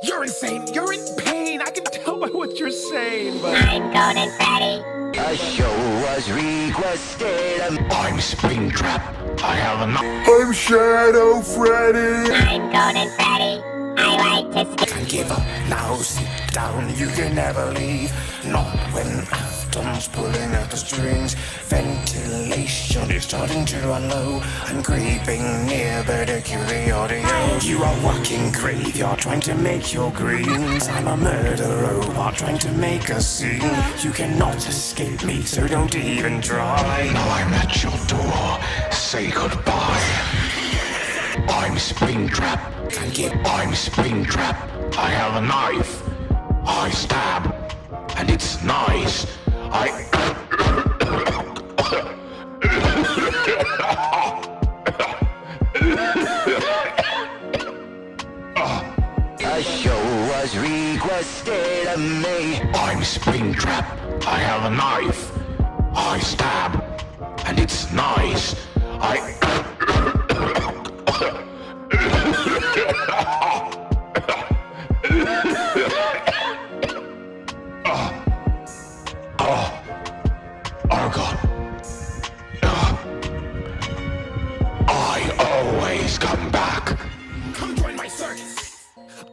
You're insane. You're in pain. I can tell by what you're saying, but... I'm Golden Freddy. A show was requested. I'm Springtrap. I have a I'm Shadow Freddy. I'm Golden Freddy. I like to skip. Can't give up, now sit down, you can never leave. Not when Afton's pulling at the strings. Ventilation is starting to run low. I'm creeping near, better cue the audio. You are walking graveyard trying to make your greens. I'm a murder robot trying to make a scene. You cannot escape me, so don't even try. Now I'm at your door, say goodbye. I'm Springtrap. I'm Springtrap. I have a knife. I stab. And it's nice. A show was requested of me. I'm Springtrap. I have a knife. I stab. And it's nice. Oh God. I always come back. Come join my circus.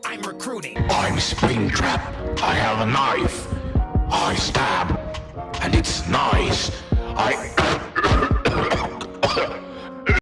I'm recruiting. I'm Springtrap. I have a knife. I stab. And it's nice.